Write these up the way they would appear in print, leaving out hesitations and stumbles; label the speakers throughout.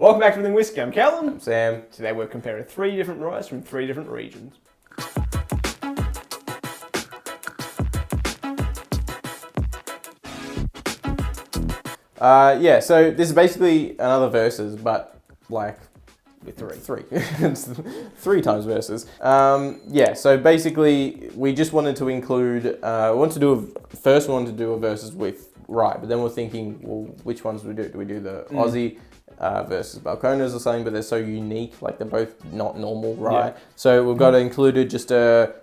Speaker 1: Welcome back to the Whiskey. I'm Callum.
Speaker 2: I'm Sam.
Speaker 1: Today we're comparing 3 different ryes from 3 different regions.
Speaker 2: So this is basically another versus, but like
Speaker 1: With 3.
Speaker 2: three. It's 3 times versus. So basically we just wanted to include, wanted to do a versus with rye, but then we're thinking, well, which ones do we do? Do we do the Aussie versus Balcones or something? But they're so unique, like they're both not normal rye.
Speaker 1: Yeah.
Speaker 2: So we've got to include just a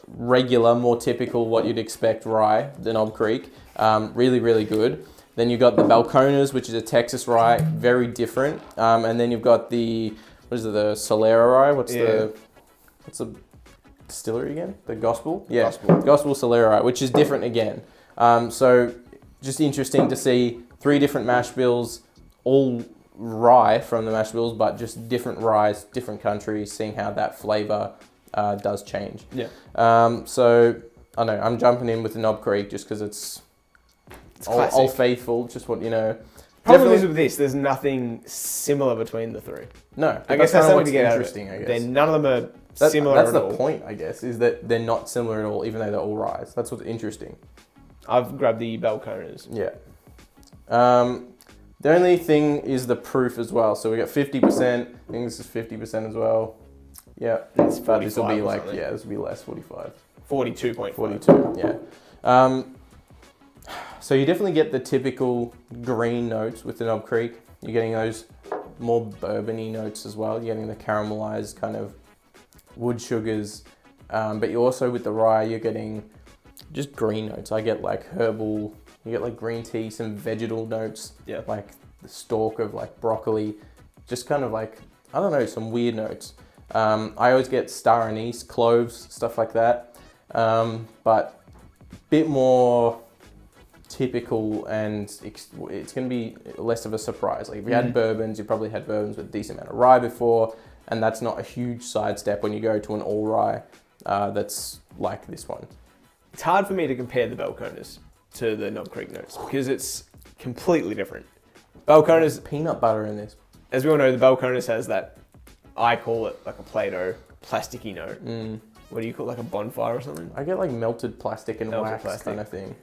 Speaker 2: regular, more typical, what you'd expect rye, the Knob Creek. Really, really good. Then you've got the Balcones, which is a Texas rye, very different. And then you've got the Solera rye? What's the distillery again? The Gospel? Yeah, Gospel Solera rye, which is different again. So just interesting to see 3 different mash bills, all rye from the mash bills, but just different ryes, different countries, seeing how that flavour does change.
Speaker 1: Yeah.
Speaker 2: So, I know, I'm jumping in with the Knob Creek just because it's Old Faithful, just what you know.
Speaker 1: Problem is with this, there's nothing similar between the 3.
Speaker 2: No,
Speaker 1: I guess that's something to get
Speaker 2: interesting. I guess
Speaker 1: Then none of them are similar
Speaker 2: that's
Speaker 1: at
Speaker 2: the
Speaker 1: all.
Speaker 2: point, I guess, is that they're not similar at all, even though they're all ryes. That's what's interesting.
Speaker 1: I've grabbed the Balcones.
Speaker 2: Yeah. The only thing is the proof as well. So we got 50%. I think this is 50% as well. Yeah.
Speaker 1: It's
Speaker 2: But this will be
Speaker 1: 45 or
Speaker 2: like,
Speaker 1: something.
Speaker 2: yeah, this will be less, 45.
Speaker 1: 42.5.
Speaker 2: 42, yeah. So you definitely get the typical green notes with the Knob Creek. You're getting those more bourbon-y notes as well. You're getting the caramelized kind of wood sugars. But you also, with the rye, you're getting just green notes. I get like herbal, you get like green tea, some vegetal notes.
Speaker 1: Yeah.
Speaker 2: Like the stalk of like broccoli. Just kind of like, I don't know, some weird notes. I always get star anise, cloves, stuff like that. But a bit more typical, and it's going to be less of a surprise. Like if you had bourbons, you probably had bourbons with a decent amount of rye before, and that's not a huge sidestep when you go to an all rye that's like this one.
Speaker 1: It's hard for me to compare the Balcones to the Knob Creek notes because it's completely different. Balcones,
Speaker 2: Peanut butter in this.
Speaker 1: as we all know, the Balcones has that, I call it like a Play-Doh, plasticky note. What do you call it, like a bonfire or something?
Speaker 2: I get like melted plastic and
Speaker 1: Melted
Speaker 2: wax
Speaker 1: plastic.
Speaker 2: kind of thing.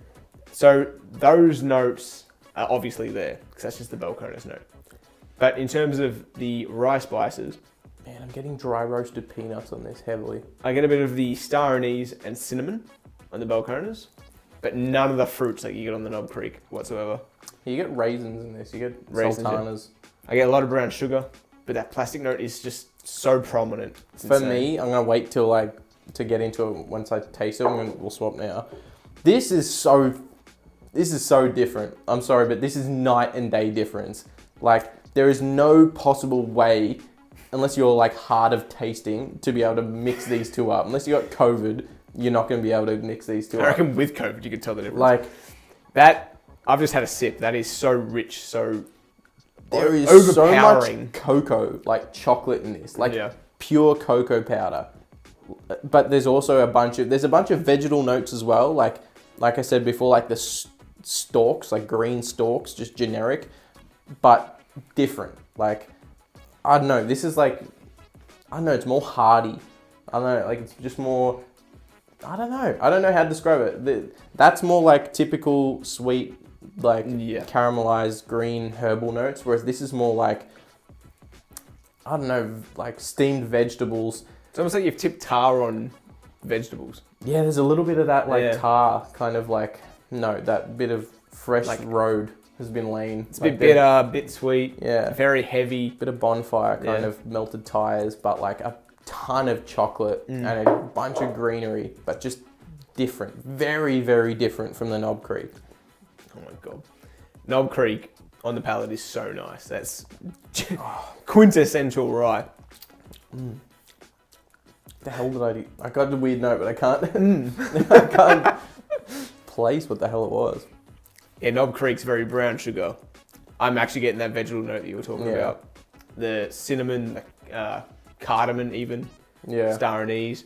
Speaker 1: So those notes are obviously there because that's just the Balcones note. But in terms of the rye spices,
Speaker 2: Man, I'm getting dry roasted peanuts on this heavily.
Speaker 1: I get a bit of the star anise and cinnamon on the Balcones, but none of the fruits like you get on the Knob Creek whatsoever.
Speaker 2: You get raisins in this. You get
Speaker 1: Raisins, yeah.
Speaker 2: sultanas.
Speaker 1: I get a lot of brown sugar, but that plastic note is just so prominent. It's
Speaker 2: For
Speaker 1: insane.
Speaker 2: me, I'm gonna wait till to get into it once I taste it. We'll swap now. This is so different. I'm sorry, but this is night and day difference. Like there is no possible way, unless you're like hard of tasting, to be able to mix these two up. Unless you got COVID, you're not gonna be able to mix these two
Speaker 1: I
Speaker 2: up.
Speaker 1: reckon with COVID you could tell the difference.
Speaker 2: Like
Speaker 1: that, I've just had a sip. That is so rich, so
Speaker 2: there is so
Speaker 1: overpowering.
Speaker 2: much cocoa, like chocolate in this, like
Speaker 1: Yeah.
Speaker 2: pure cocoa powder. But there's also a bunch of vegetal notes as well. Like I said before, like the stalks, like green stalks, just generic, but different. Like I don't know. This is like it's more hearty. I don't know. Like it's just more. I don't know how to describe it. That's more like typical sweet, like caramelized green herbal notes, whereas this is more like, I don't know, like steamed vegetables.
Speaker 1: It's almost like you've tipped tar on vegetables.
Speaker 2: Yeah, there's a little bit of that like
Speaker 1: Yeah.
Speaker 2: tar kind of like, that bit of fresh road has been lain.
Speaker 1: It's a bit bitter, a bit sweet,
Speaker 2: Yeah.
Speaker 1: very heavy.
Speaker 2: Bit of bonfire kind
Speaker 1: Yeah.
Speaker 2: of melted tires, but like a ton of chocolate and a bunch of greenery, but just different. Very, very different from the Knob Creek.
Speaker 1: Oh my God. Knob Creek on the palate is so nice. That's quintessential rye.
Speaker 2: The hell did I do? I got a weird note, but I can't. I can't place what the hell it was.
Speaker 1: Yeah, Knob Creek's very brown sugar. I'm actually getting that vegetal note that you were talking about. The cinnamon, cardamom even, star anise.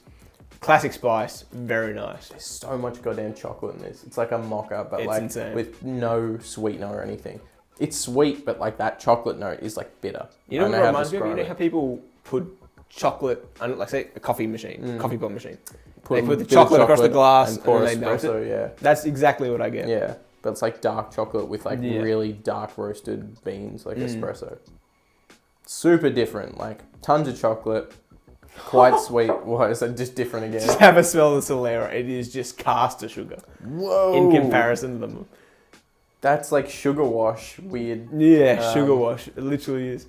Speaker 1: Classic spice, very nice.
Speaker 2: There's so much goddamn chocolate in this. It's like a mocha, but
Speaker 1: It's
Speaker 2: like
Speaker 1: insane.
Speaker 2: with no sweetener or anything. It's sweet, but like that chocolate note is like bitter.
Speaker 1: You know what it reminds me of? You know how people put chocolate, like say a coffee machine, coffee pot machine. They put the chocolate across the glass and then they melt it.
Speaker 2: Yeah.
Speaker 1: That's exactly what I get.
Speaker 2: Yeah, but it's like dark chocolate with like really dark roasted beans, like espresso. Super different, like tons of chocolate, quite sweet. What is that? Just different again.
Speaker 1: Just have a smell of the Solera. It is just caster sugar.
Speaker 2: Whoa.
Speaker 1: In comparison to them.
Speaker 2: That's like sugar wash, weird.
Speaker 1: Yeah, sugar wash. It literally is.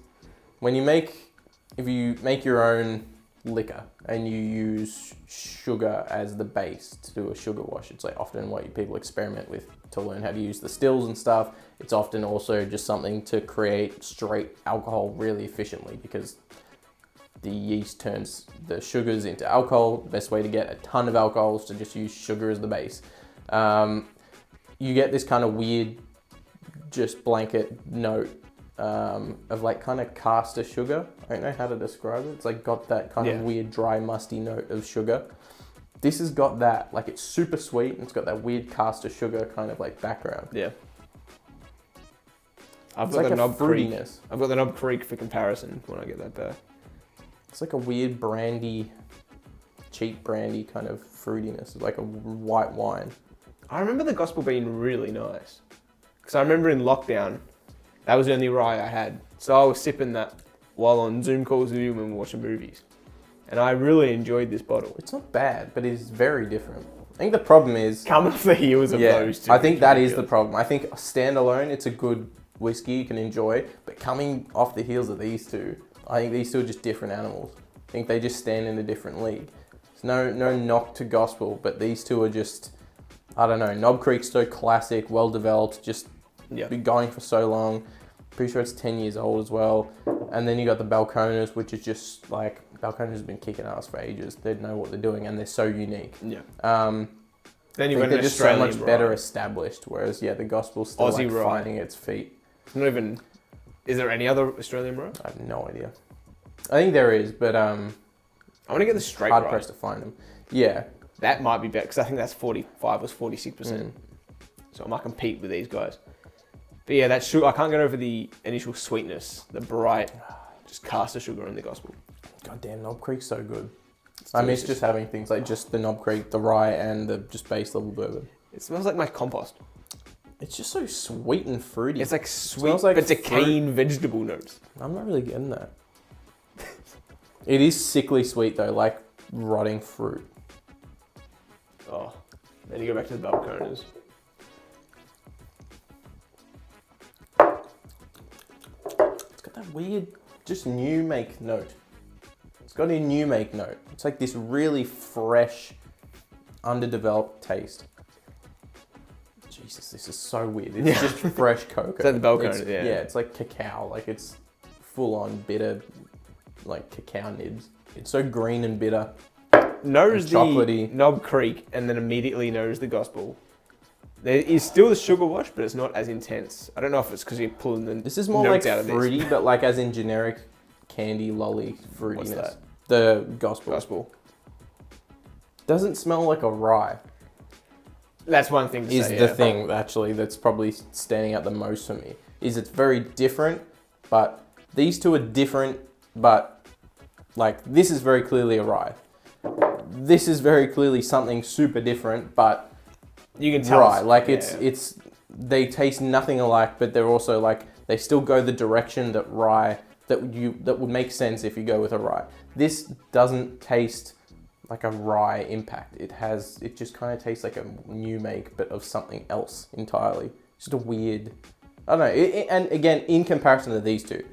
Speaker 2: If you make your own liquor and you use sugar as the base to do a sugar wash, it's like often what people experiment with to learn how to use the stills and stuff. It's often also just something to create straight alcohol really efficiently because the yeast turns the sugars into alcohol. The best way to get a ton of alcohol is to just use sugar as the base. You get this kind of weird, just blanket note of like kind of caster sugar. I don't know how to describe it. It's like got that kind of weird, dry, musty note of sugar. This has got that, like it's super sweet and it's got that weird caster sugar kind of like background.
Speaker 1: Yeah. I've
Speaker 2: It's
Speaker 1: got
Speaker 2: like
Speaker 1: the
Speaker 2: a
Speaker 1: Knob Creek.
Speaker 2: fruitiness.
Speaker 1: I've got the Knob Creek for comparison when I get that there.
Speaker 2: It's like a weird brandy, cheap brandy kind of fruitiness. It's like a white wine.
Speaker 1: I remember the Gospel being really nice. Because I remember in lockdown, that was the only rye I had. So I was sipping that while on Zoom calls with you when we were watching movies. And I really enjoyed this bottle.
Speaker 2: It's not bad, but it's very different. I think the problem is...
Speaker 1: Coming off the heels of those two.
Speaker 2: I think that is the problem. I think standalone, it's a good whiskey you can enjoy. But coming off the heels of these two, I think these two are just different animals. I think they just stand in a different league. There's no knock to Gospel, but these two are just... I don't know, Knob Creek's so classic, well developed, just been going for so long. Pretty sure it's 10 years old as well. And then you got the Balcones, which is just like, Balcones has been kicking ass for ages. They know what they're doing and they're so unique.
Speaker 1: Yeah.
Speaker 2: Then you they're just so much better established, whereas the Gospel's still
Speaker 1: Aussie
Speaker 2: like finding its feet.
Speaker 1: It's not even, is there any other Australian rye?
Speaker 2: I have no idea. I think there is, but
Speaker 1: I want to get the straight
Speaker 2: hard
Speaker 1: rye.
Speaker 2: pressed to find them. Yeah.
Speaker 1: That might be better because I think that's 45 or 46%. So I might compete with these guys. But yeah, that sugar, I can't get over the initial sweetness, the bright, just caster sugar in the Gospel.
Speaker 2: Goddamn, Knob Creek's so good. I miss just having things like just the Knob Creek, the rye, and the just base level bourbon.
Speaker 1: It smells like my compost.
Speaker 2: It's just so sweet and fruity.
Speaker 1: It's like sweet, but decaying vegetable notes.
Speaker 2: I'm not really getting that. It is sickly sweet though, like rotting fruit.
Speaker 1: Oh, then you go back to the Balcones.
Speaker 2: It's got that weird, just new make note. It's got a new make note. It's like this really fresh, underdeveloped taste. Jesus, this is so weird. It's just fresh cocoa.
Speaker 1: Is that the Balcones? Yeah.
Speaker 2: Yeah, it's like cacao. Like it's full on bitter, like cacao nibs. It's so green and bitter.
Speaker 1: Knows the
Speaker 2: chocolatey.
Speaker 1: Knob Creek and then immediately knows the Gospel. There is still the sugar wash, but it's not as intense. I don't know if it's because you're pulling the
Speaker 2: This is more
Speaker 1: notes
Speaker 2: like
Speaker 1: out of
Speaker 2: fruity,
Speaker 1: this.
Speaker 2: but like as in generic candy lolly fruitiness.
Speaker 1: What's that?
Speaker 2: The Gospel.
Speaker 1: Gospel.
Speaker 2: Doesn't smell like a rye.
Speaker 1: That's one thing to
Speaker 2: Is
Speaker 1: say,
Speaker 2: the thing actually that's probably standing out the most for me. Is it's very different, but these two are different, but like this is very clearly a rye. This is very clearly something super different, but
Speaker 1: you can tell
Speaker 2: rye. Like it's they taste nothing alike, but they're also like they still go the direction that rye that would make sense if you go with a rye. This doesn't taste like a rye impact. It just kind of tastes like a new make, but of something else entirely. Just a weird, I don't know. And again, in comparison to these two,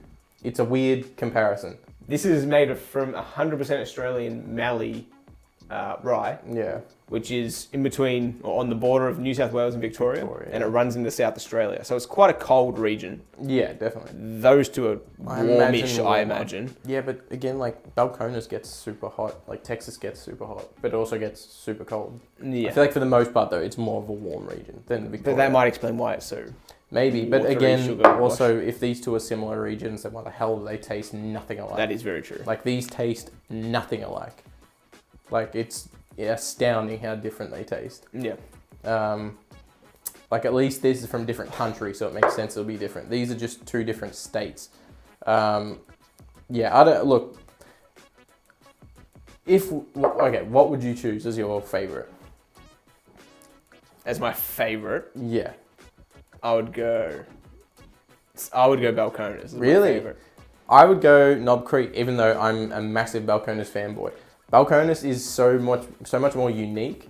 Speaker 2: it's a weird comparison.
Speaker 1: This is made from 100% Australian Mallee rye.
Speaker 2: Yeah.
Speaker 1: Which is in between, or on the border of New South Wales and Victoria, and it runs into South Australia. So it's quite a cold region.
Speaker 2: Yeah, definitely.
Speaker 1: Those two are warmish, I imagine.
Speaker 2: Yeah, but again, like Balcones gets super hot, like Texas gets super hot, but it also gets super cold.
Speaker 1: Yeah.
Speaker 2: I feel like for the most part though, it's more of a warm region than Victoria.
Speaker 1: But that might explain why it's so.
Speaker 2: Maybe, but again, also if these two are similar regions, then why the hell do they taste nothing alike?
Speaker 1: That is very true.
Speaker 2: Like these taste nothing alike. Like it's astounding how different they taste.
Speaker 1: Yeah.
Speaker 2: like at least this is from different countries, so it makes sense it'll be different. These are just 2 different states. Yeah, I don't look. Okay, what would you choose as your favorite?
Speaker 1: As my favorite,
Speaker 2: Yeah.
Speaker 1: I would go Balcones. as my
Speaker 2: Really?
Speaker 1: favorite.
Speaker 2: I would go Knob Creek, even though I'm a massive Balcones fanboy. Balcones is so much more unique,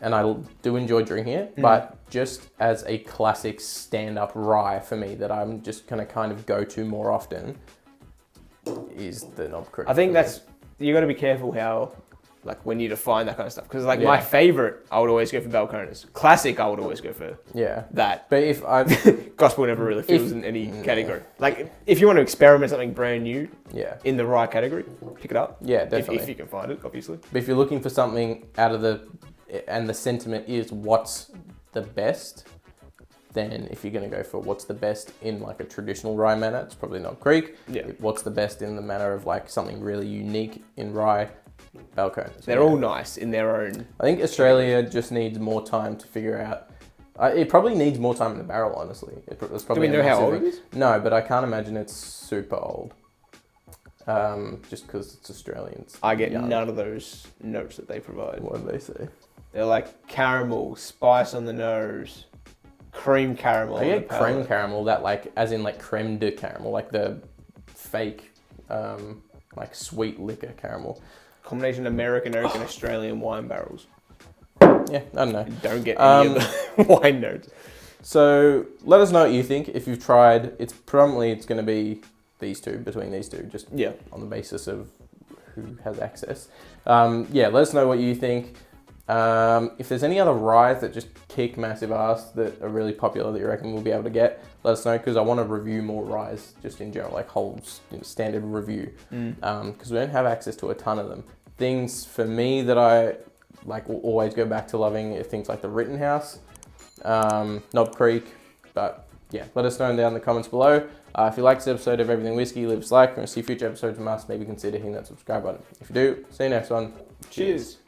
Speaker 2: and I do enjoy drinking it. But just as a classic stand-up rye for me that I'm just gonna kind of go to more often is the Knob Creek.
Speaker 1: I think you got to be careful how, like, when you define that kind of stuff. Because, like,
Speaker 2: Yeah.
Speaker 1: my favorite, I would always go for Balcones. Classic, I would always go for that.
Speaker 2: But if I
Speaker 1: Gospel never really feels in any category. Like, if you want to experiment something brand new in the rye category, pick it up.
Speaker 2: Yeah, definitely.
Speaker 1: If you can find it, obviously.
Speaker 2: But if you're looking for something out of and the sentiment is what's the best, then if you're going to go for what's the best in like a traditional rye manner, it's probably Knob Creek.
Speaker 1: Yeah.
Speaker 2: What's the best in the manner of like something really unique in rye, Balcones.
Speaker 1: They're all nice in their own.
Speaker 2: I think Australia just needs more time to figure out. It probably needs more time in the barrel, honestly. It's probably
Speaker 1: Do we know how old it is?
Speaker 2: No, but I can't imagine it's super old. Just because it's Australians.
Speaker 1: I get none of those notes that they provide.
Speaker 2: What do they say?
Speaker 1: They're like caramel, spice on the nose, cream caramel.
Speaker 2: I get creme caramel, that like, as in like creme de caramel, like the fake, like sweet liquor caramel.
Speaker 1: Combination American oak and Australian wine barrels.
Speaker 2: Yeah, I don't know.
Speaker 1: You don't get any of the wine notes.
Speaker 2: So let us know what you think. If you've tried, it's going to be between these two, just on the basis of who has access. Let us know what you think. If there's any other ryes that just kick massive ass that are really popular that you reckon we'll be able to get, let us know, because I want to review more ryes just in general, like whole standard review, because we don't have access to a ton of them. Things for me that I like will always go back to loving are things like the Rittenhouse, Knob Creek, but yeah, let us know down in the comments below. If you like this episode of Everything Whiskey, leave us a like. If you want to see future episodes from us, maybe consider hitting that subscribe button. If you do, see you next one.
Speaker 1: Cheers.